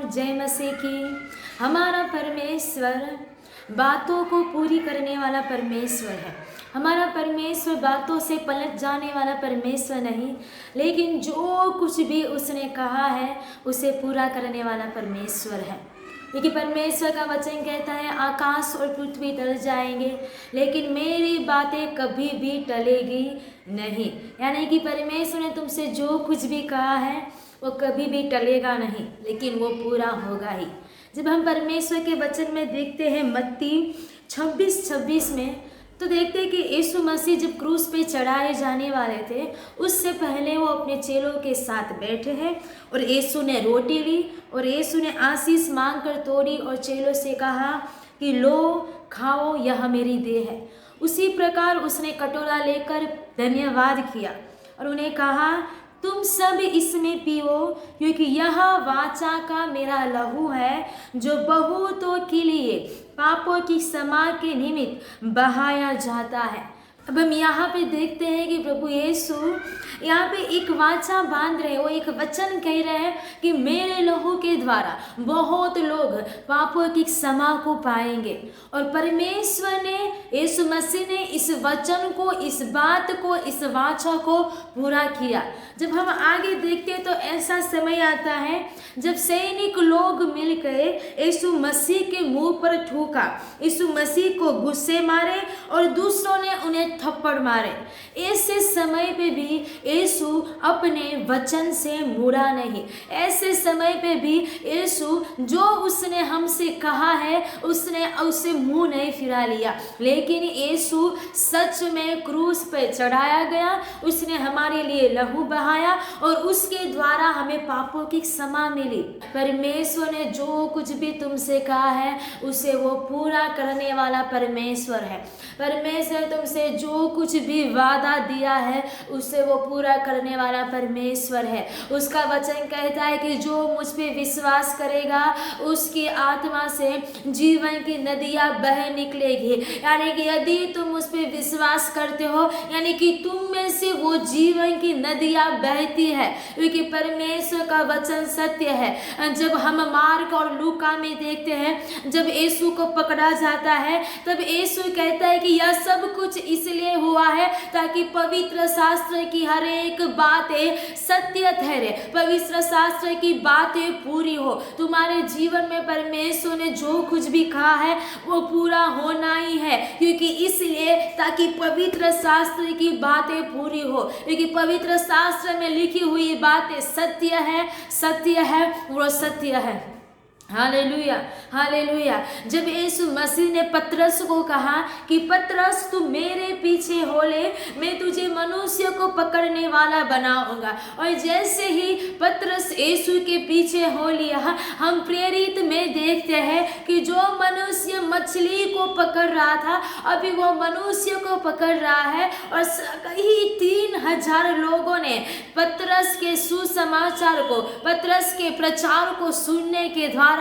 जय मसीह की। हमारा परमेश्वर बातों को पूरी करने वाला परमेश्वर है। हमारा परमेश्वर बातों से पलट जाने वाला परमेश्वर नहीं, लेकिन जो कुछ भी उसने कहा है उसे पूरा करने वाला परमेश्वर है। क्योंकि परमेश्वर का वचन कहता है आकाश और पृथ्वी टल जाएंगे लेकिन मेरी बातें कभी भी टलेगी नहीं। यानी कि परमेश्वर ने तुमसे जो कुछ भी कहा है वो कभी भी टलेगा नहीं, लेकिन वो पूरा होगा ही। जब हम परमेश्वर के वचन में देखते हैं मत्ती 26:26 में, तो देखते हैं कि यीशु मसीह जब क्रूस पे चढ़ाए जाने वाले थे उससे पहले वो अपने चेलों के साथ बैठे हैं और यीशु ने रोटी ली और यीशु ने आशीष मांग कर तोड़ी और चेलों से कहा कि लो खाओ, यह मेरी देह है। उसी प्रकार उसने कटोरा लेकर धन्यवाद किया और उन्हें कहा तुम सब इसमें पियो, क्योंकि यह वाचा का मेरा लहू है जो बहुतों के लिए पापों की क्षमा के निमित्त बहाया जाता है। अब हम यहाँ पे देखते हैं कि प्रभु यीशु यहाँ पे एक वाचा बांध रहे हैं, वो एक वचन कह रहे हैं कि मेरे लहू के द्वारा बहुत लोग पापों की क्षमा को पाएंगे। और परमेश्वर ने, यीशु मसीह ने इस वचन को, इस बात को, इस वाचा को पूरा किया। जब हम आगे देखते हैं तो ऐसा समय आता है जब सैनिक लोग मिलकर यीशु मसीह के मुंह पर थूका, यीशु मसीह को गुस्से मारे और दूसरों ने उन्हें थप्पड़ मारे। ऐसे समय पे भी यीशु अपने वचन से मुड़ा नहीं। ऐसे समय पे भी यीशु जो उसने हमसे कहा है उसने उसे मुंह नहीं फिरा लिया, लेकिन यीशु सच में क्रूस पे चढ़ाया गया, उसने हमारे लिए लहू बहाया और उसके द्वारा हमें पापों की क्षमा मिली। परमेश्वर ने जो कुछ भी तुमसे कहा है उसे वो पूरा करने वाला परमेश्वर है। परमेश्वर तुमसे जो कुछ भी वादा दिया है उसे वो पूरा करने वाला परमेश्वर है। उसका वचन कहता है कि जो मुझ पे विश्वास करेगा उसकी आत्मा से जीवन की नदियां बह निकलेगी। यानी कि यदि तुम उस पे विश्वास करते हो, यानी कि तुम में से वो जीवन की नदियां बहती है, क्योंकि परमेश्वर का वचन सत्य है। जब हम मार्क और लूका में देखते हैं, जब यीशु को पकड़ा जाता है तब यीशु कहता है कि यह सब कुछ इसलिए हुआ है ताकि पवित्र शास्त्र की हर एक बातें सत्य ठहरे, पवित्र शास्त्र की बातें पूरी हो। तुम्हारे जीवन में परमेश्वर ने जो कुछ भी कहा है वो पूरा होना ही है, क्योंकि इसलिए ताकि पवित्र शास्त्र की बातें पूरी हो, क्योंकि पवित्र शास्त्र में लिखी हुई बातें सत्य है, सत्य है, वो सत्य है। Hallelujah, hallelujah. जब यीशु मसीह ने पतरस को कहा कि पतरस तू मेरे पीछे हो ले, मैं तुझे मनुष्य को पकड़ने वाला बनाऊंगा, और जैसे ही पतरस यीशु के पीछे हो लिया, हम प्रेरित में देखते हैं कि जो मनुष्य मछली को पकड़ रहा था अभी वो मनुष्य को पकड़ रहा है। और कई 3000 लोगों ने पतरस के सुसमाचार को, पतरस के प्रचार को सुनने के द्वारा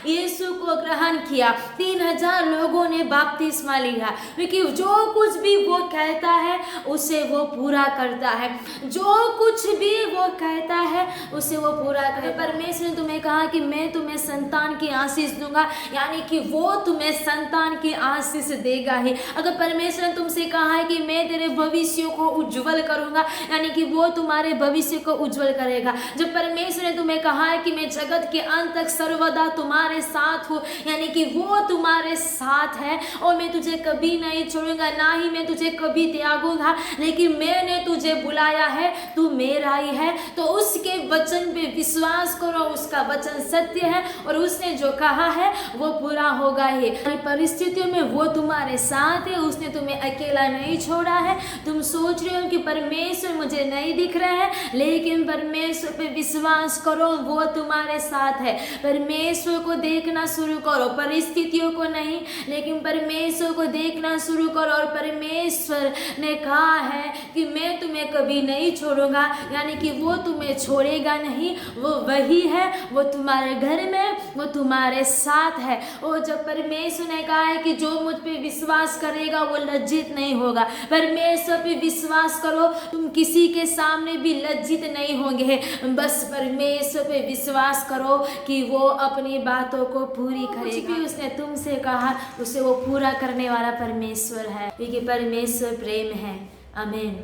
यीशु को ग्रहण किया। 3000 लोगों ने बपतिस्मा लिया, क्योंकि जो कुछ भी वो कहता है उसे वो पूरा करता है, जो कुछ भी वो कहता है उसे वो पूरा करता है। परमेश्वर ने तुम्हें कहा कि मैं तुम्हें संतान की आशीष दूंगा, यानी कि वो तुम्हें संतान की आशीष देगा ही। अगर परमेश्वर ने तुमसे कहा है कि मैं तेरे भविष्य को उज्जवल करूंगा, यानी कि वो तुम्हारे भविष्य को उज्जवल करेगा। जब परमेश्वर ने तुम्हें कहा है कि मैं जगत के अंत तक सर्वदा तुम्हारे साथ हो, यानी कि वो तुम्हारे साथ है और मैं तुझे कभी नहीं छोड़ूंगा, ना ही मैं तुझे कभी त्यागूंगा, लेकिन मैंने तुझे बुलाया है, तू मेरा ही है। तो उसके वचन पे विश्वास करो, उसका वचन सत्य है और उसने जो कहा है वो पूरा होगा ही। परिस्थितियों में वो तुम्हारे साथ है, उसने तुम्हें अकेला नहीं छोड़ा है। तुम सोच रहे हो कि परमेश्वर मुझे नहीं दिख रहा है, लेकिन परमेश्वर पे विश्वास करो, वो तुम्हारे साथ है। परमेश्वर परमेश्वर को देखना शुरू करो, परिस्थितियों को नहीं लेकिन परमेश्वर को देखना शुरू करो। और परमेश्वर ने कहा है कि मैं तुम्हें कभी नहीं छोड़ूंगा, यानी कि वो तुम्हें छोड़ेगा नहीं, वो वही है, वो तुम्हारे घर में, वो तुम्हारे साथ है। और जब परमेश्वर ने कहा है कि जो मुझ पे विश्वास करेगा वो लज्जित नहीं होगा, परमेश्वर पे विश्वास करो, तुम किसी के सामने भी लज्जित नहीं होंगे। बस परमेश्वर पे विश्वास करो कि वो अपनी बातों को पूरी करेगा। कुछ भी उसने तुमसे कहा उसे वो पूरा करने वाला परमेश्वर है, क्योंकि परमेश्वर प्रेम है। आमीन।